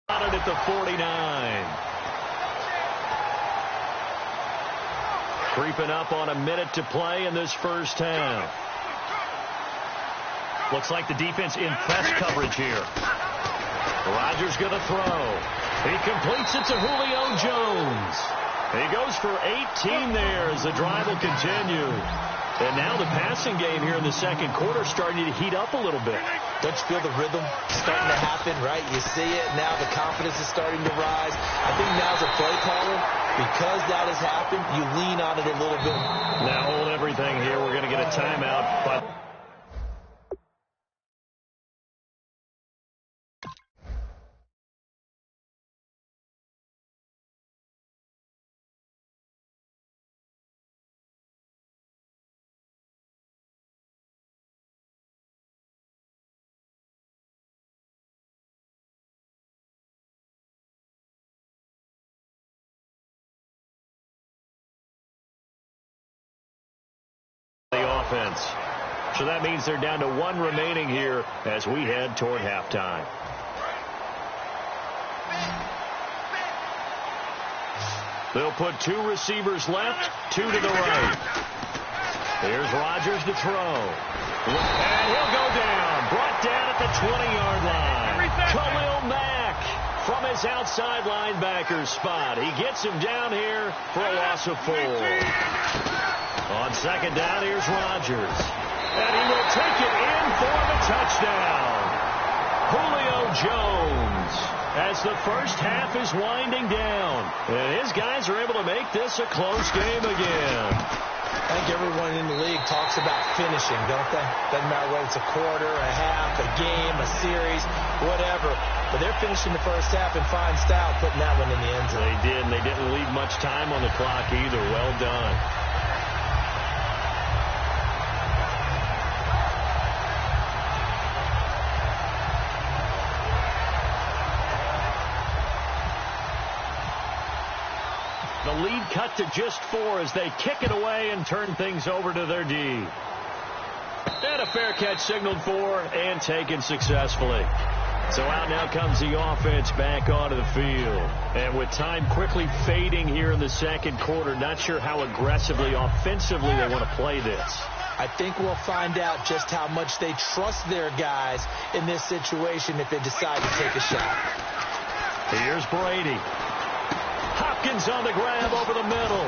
At the 49. Creeping up on a minute to play in this first half. Looks like the defense in press coverage here. Rodgers going to throw. He completes it to Julio Jones. He goes for 18 there as the drive will continue. And now the passing game here in the second quarter starting to heat up a little bit. Don't you feel the rhythm starting to happen, right? You see it. Now the confidence is starting to rise. I think now's a play caller. Because that has happened, you lean on it a little bit. Now hold everything here. We're going to get a timeout. But offense. So that means they're down to 1 remaining here as we head toward halftime. They'll put 2 receivers left, 2 to the right. Here's Rodgers to throw. And he'll go down. Brought down at the 20-yard line. Khalil Mack from his outside linebacker spot. He gets him down here for a loss of 4. On 2nd down, here's Rodgers. And he will take it in for the touchdown. Julio Jones, as the first half is winding down. And his guys are able to make this a close game again. I think everyone in the league talks about finishing, don't they? Doesn't matter whether it's a quarter, a half, a game, a series, whatever. But they're finishing the first half in fine style, putting that one in the end zone. They did, and they didn't leave much time on the clock either. Well done. The lead cut to just 4 as they kick it away and turn things over to their D. And a fair catch signaled for and taken successfully. So out now comes the offense back onto the field. And with time quickly fading here in the second quarter, not sure how aggressively, offensively they want to play this. I think we'll find out just how much they trust their guys in this situation if they decide to take a shot. Here's Brady. Hopkins on the grab over the middle.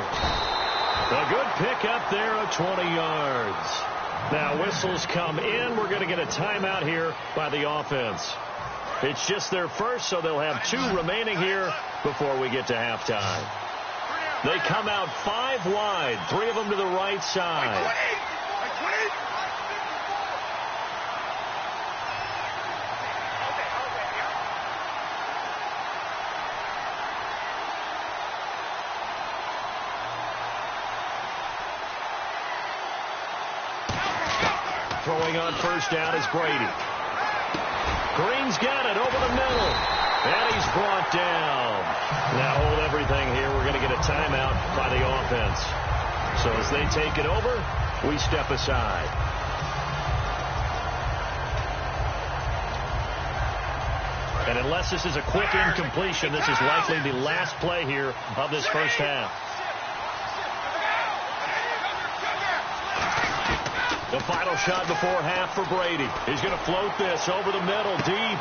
A good pickup there of 20 yards. Now whistles come in. We're going to get a timeout here by the offense. It's just their first, so they'll have 2 remaining here before we get to halftime. They come out 5 wide, 3 of them to the right side. Throwing on first down is Brady. Green's got it over the middle. And he's brought down. Now hold everything here. We're going to get a timeout by the offense. So as they take it over, we step aside. And unless this is a quick incompletion, this is likely the last play here of this first half. The final shot before half for Brady. He's going to float this over the middle, deep.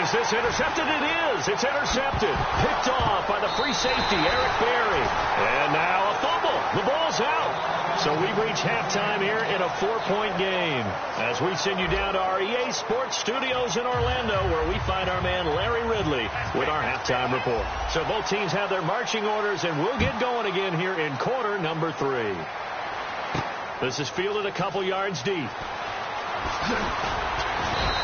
Is this intercepted? It is. It's intercepted. Picked off by the free safety, Eric Berry. And now a fumble. The ball's out. So we reach halftime here in a 4-point game as we send you down to our EA Sports Studios in Orlando, where we find our man Larry Ridley with our halftime report. So both teams have their marching orders, and we'll get going again here in quarter number 3. This is fielded a couple yards deep.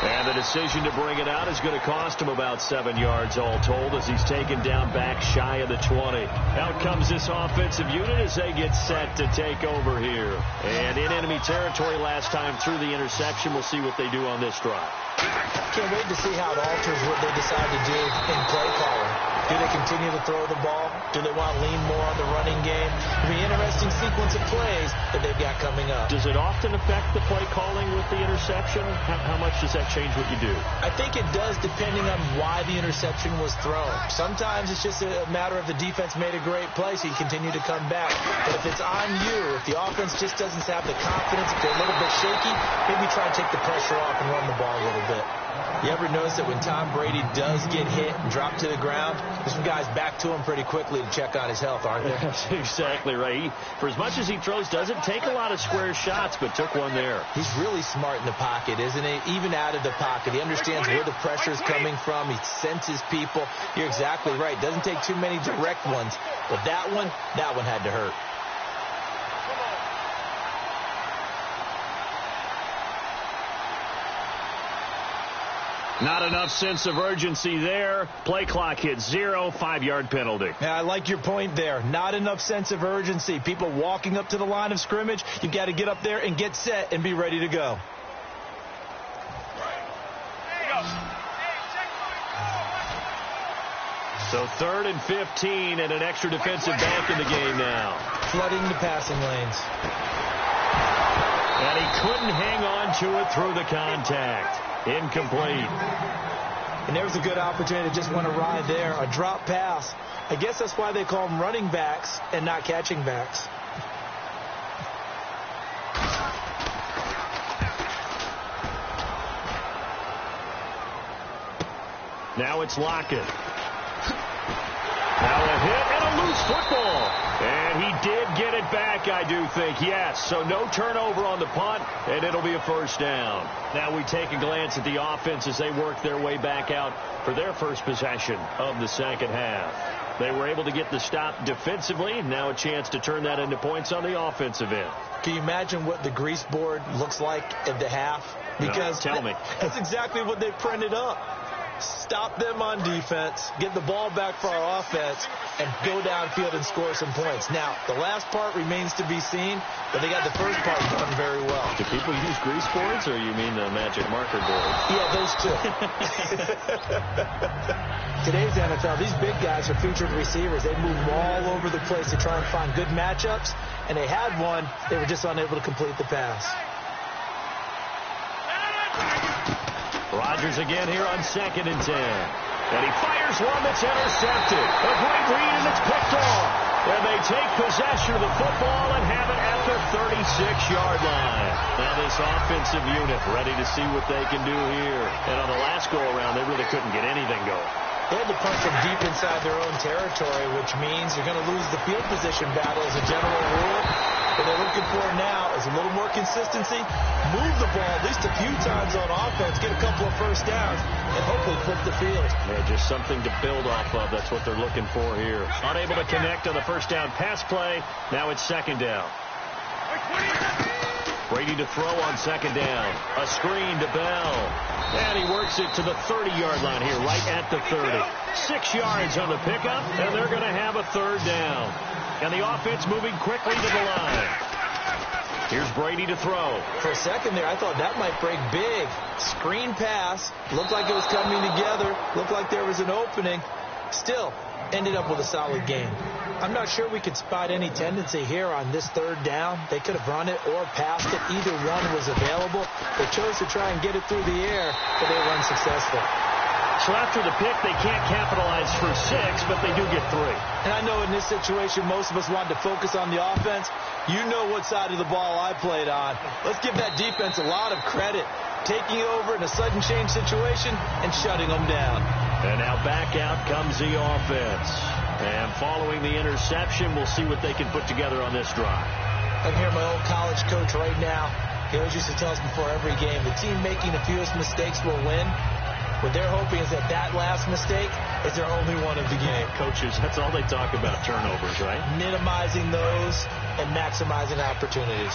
And the decision to bring it out is going to cost him about 7 yards all told as he's taken down back shy of the 20. Out comes this offensive unit as they get set to take over here. And in enemy territory last time through the interception. We'll see what they do on this drive. Can't wait to see how it alters what they decide to do in play calling. Do they continue to throw the ball? Do they want to lean more on the running game? It'll be an interesting sequence of plays that they've got coming up. Does it often affect the play calling with the interception? How much does that change what you do? I think it does, depending on why the interception was thrown. Sometimes it's just a matter of the defense made a great play, so you continue to come back. But if it's on you, if the offense just doesn't have the confidence, if they're a little bit shaky, maybe try to take the pressure off and run the ball a little bit. You ever notice that when Tom Brady does get hit and drop to the ground, there's some guys back to him pretty quickly to check on his health, aren't there? That's exactly right. For as much as he throws, doesn't take a lot of square shots, but took one there. He's really smart in the pocket, isn't he? Even out of the pocket. He understands where the pressure is coming from. He senses people. You're exactly right. Doesn't take too many direct ones. But that one had to hurt. Not enough sense of urgency there. Play clock hits 0, 5-yard penalty. Yeah, I like your point there. Not enough sense of urgency. People walking up to the line of scrimmage, you've got to get up there and get set and be ready to go. So 3rd and 15 and an extra defensive back in the game now. Flooding the passing lanes. And he couldn't hang on to it through the contact. Incomplete. And there's a good opportunity to just want to ride there. A drop pass. I guess that's why they call them running backs and not catching backs. Now it's Lockett. Now a hit and a loose football. And he did get it back, I do think, yes. So no turnover on the punt, and it'll be a first down. Now we take a glance at the offense as they work their way back out for their first possession of the second half. They were able to get the stop defensively. Now a chance to turn that into points on the offensive end. Can you imagine what the grease board looks like at the half? Because no, tell me. That's exactly what they printed up. Stop them on defense, get the ball back for our offense, and go downfield and score some points. Now, the last part remains to be seen, but they got the first part done very well. Do people use grease boards, or you mean the magic marker board? Yeah, those two. Today's NFL, these big guys are featured receivers. They move all over the place to try and find good matchups, and they had one. They were just unable to complete the pass. Rodgers again here on 2nd and 10. And he fires one that's intercepted. A great read, and it's picked off. And they take possession of the football and have it at the 36-yard line. Now this offensive unit ready to see what they can do here. And on the last go-around, they really couldn't get anything going. They had to punt from deep inside their own territory, which means you're going to lose the field position battle as a general rule. What they're looking for now is a little more consistency, move the ball at least a few times on offense, get a couple of first downs, and hopefully flip the field. Yeah, just something to build off of. That's what they're looking for here. Unable to connect on the first down pass play. Now it's second down. Brady to throw on second down. A screen to Bell. And he works it to the 30-yard line here, right at the 30. 6 yards on the pickup, and they're going to have a third down. And the offense moving quickly to the line. Here's Brady to throw. For a second there, I thought that might break big. Screen pass. Looked like it was coming together. Looked like there was an opening. Still, ended up with a solid game. I'm not sure we could spot any tendency here on this third down. They could have run it or passed it. Either one was available. They chose to try and get it through the air, but they were unsuccessful. So after the pick, they can't capitalize for 6, but they do get 3. And I know in this situation, most of us wanted to focus on the offense. You know what side of the ball I played on. Let's give that defense a lot of credit. Taking over in a sudden change situation and shutting them down. And now back out comes the offense. And following the interception, we'll see what they can put together on this drive. I'm here, my old college coach right now. He always used to tell us before every game, the team making the fewest mistakes will win. What they're hoping is that that last mistake is their only one of the game. Coaches, that's all they talk about, turnovers, right? Minimizing those and maximizing opportunities.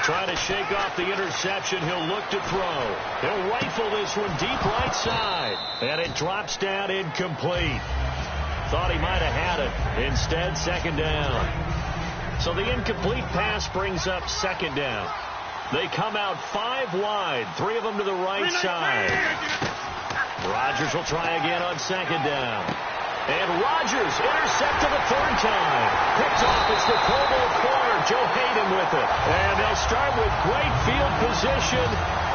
Trying to shake off the interception. He'll look to throw. He'll rifle this one deep right side. And it drops down incomplete. Thought he might have had it. Instead, second down. So the incomplete pass brings up second down. They come out 5 wide. 3 of them to the right side. Rodgers will try again on second down. And Rodgers intercepted the third time. Picked off. It's the Pro Bowl corner. Joe Hayden with it. And they'll start with great field position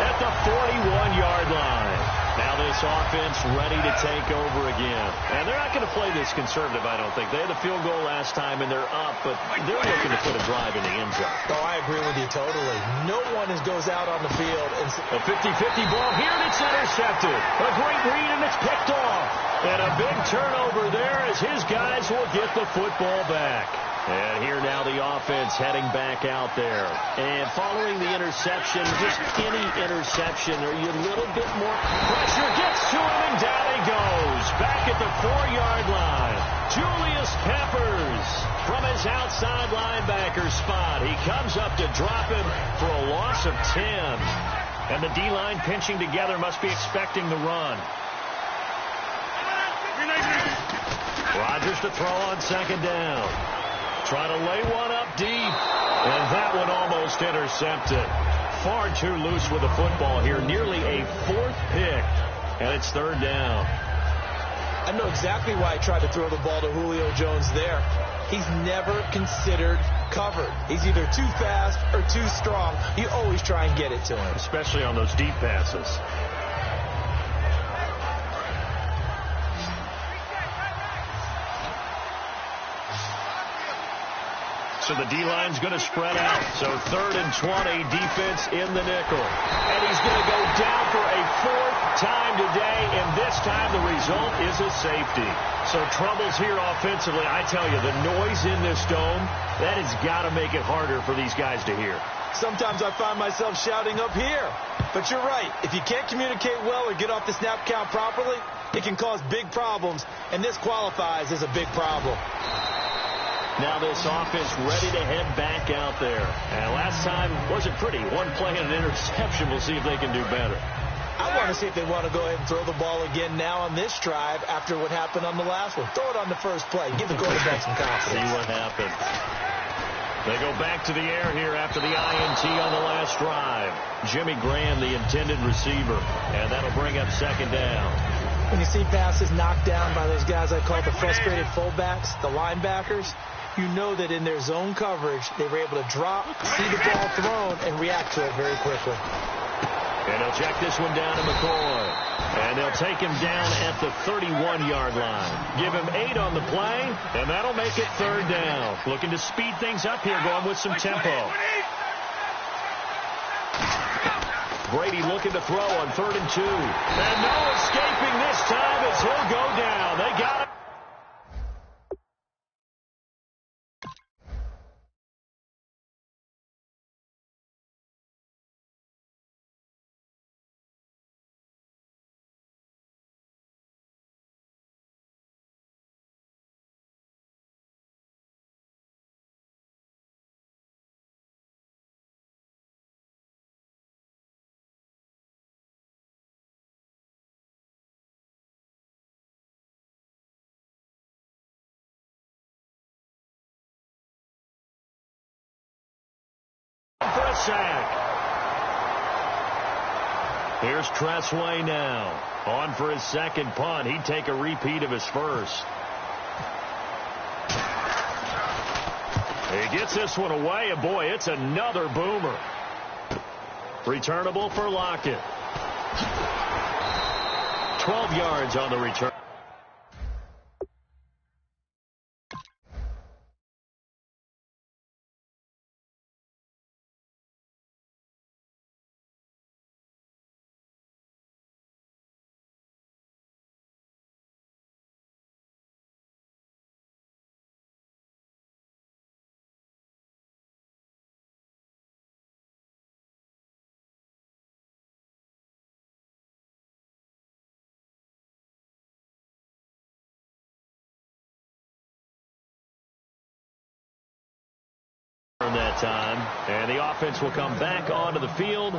at the 41-yard line. Now this offense ready to take over again. And they're not going to play this conservative, I don't think. They had a field goal last time, and they're up, but they're looking to put a drive in the end zone. Oh, I agree with you totally. No one goes out on the field. A 50-50 ball here, and it's intercepted. A great read, and it's picked off. And a big turnover there as his guys will get the football back. And here now the offense heading back out there. And following the interception, just any interception, are you a little bit more pressure? Gets to him, and down he goes. Back at the 4-yard line. Julius Peppers from his outside linebacker spot. He comes up to drop him for a loss of 10. And the D-line pinching together must be expecting the run. Rodgers to throw on second down. Trying to lay one up deep. And that one almost intercepted. Far too loose with the football here. Nearly a 4th pick. And it's third down. I know exactly why I tried to throw the ball to Julio Jones there. He's never considered covered. He's either too fast or too strong. You always try and get it to him. Especially on those deep passes. So the D-line's going to spread out. So 3rd and 20, defense in the nickel. And he's going to go down for a 4th time today, and this time the result is a safety. So troubles here offensively. I tell you, the noise in this dome, that has got to make it harder for these guys to hear. Sometimes I find myself shouting up here. But you're right. If you can't communicate well or get off the snap count properly, it can cause big problems, and this qualifies as a big problem. Now this offense ready to head back out there. And last time wasn't pretty. One play and an interception. We'll see if they can do better. I want to see if they want to go ahead and throw the ball again now on this drive after what happened on the last one. Throw it on the first play. Give the quarterback some confidence. See what happens. They go back to the air here after the INT on the last drive. Jimmy Graham, the intended receiver. And that'll bring up second down. When you see passes knocked down by those guys I call the frustrated fullbacks, the linebackers, you know that in their zone coverage, they were able to drop, see the ball thrown, and react to it very quickly. And they'll check this one down to McCoy. And they'll take him down at the 31-yard line. Give him 8 on the play, and that'll make it third down. Looking to speed things up here, going with some tempo. Brady looking to throw on 3rd and 2. And no escaping this time as he'll go down. They got it. For a sack. Here's Tressway now. On for his second punt. He'd take a repeat of his first. He gets this one away, and boy, it's another boomer. Returnable for Lockett. 12 yards on the return. That time, and the offense will come back onto the field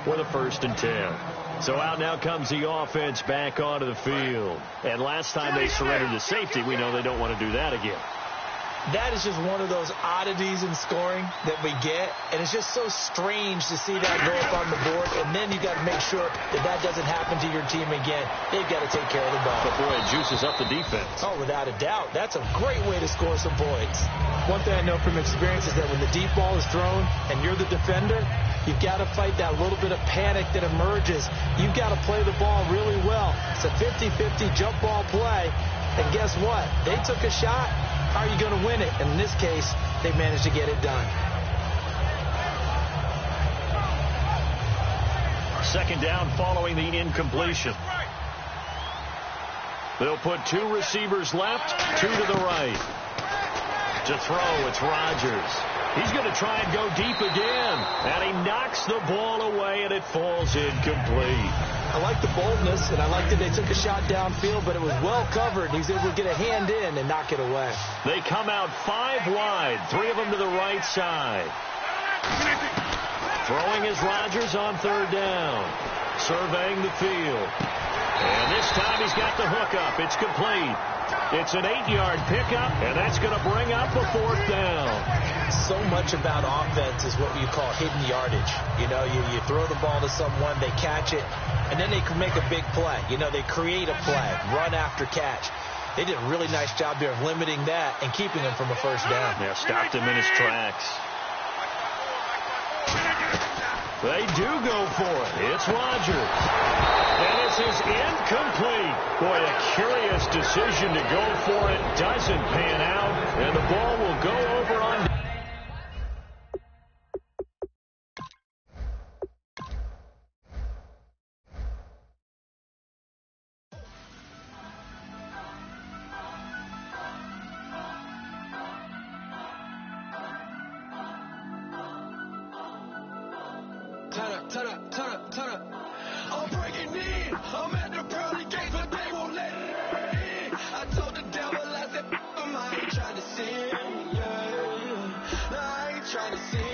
with a 1st and 10. So out now comes the offense back onto the field. And last time they surrendered to safety, we know they don't want to do that again. That is just one of those oddities in scoring that we get, and it's just so strange to see that go up on the board, and then you got to make sure that that doesn't happen to your team again. They've got to take care of the ball. But boy, it juices up the defense. Oh, without a doubt. That's a great way to score some points. One thing I know from experience is that when the deep ball is thrown and you're the defender, you've got to fight that little bit of panic that emerges. You've got to play the ball really well. It's a 50-50 jump ball play, and guess what? They took a shot. How are you going to win it? And in this case, they managed to get it done. 2nd down following the incompletion. They'll put 2 receivers left, 2 to the right. To throw, it's Rodgers. He's going to try and go deep again. And he knocks the ball away, and it falls incomplete. I like the boldness, and I like that they took a shot downfield, but it was well covered. He's able to get a hand in and knock it away. They come out 5 wide, 3 of them to the right side. Throwing is Rodgers on 3rd down. Surveying the field. And this time he's got the hook up. It's complete. It's an 8-yard pickup, and that's going to bring up a 4th down. So much about offense is what you call hidden yardage. You know, you throw the ball to someone, they catch it, and then they can make a big play. You know, they create a play, run after catch. They did a really nice job there of limiting that and keeping him from a 1st down. Yeah, stopped him in his tracks. They do go for it. It's Rodgers. And this is incomplete. Boy, a curious decision to go for it. Doesn't pan out. And the ball will go over on. Turn up. I'm breaking in. I'm at the pearly gates, but they won't let me in. I told the devil, I said, I ain't trying to sin. Yeah. No, I ain't trying to sin.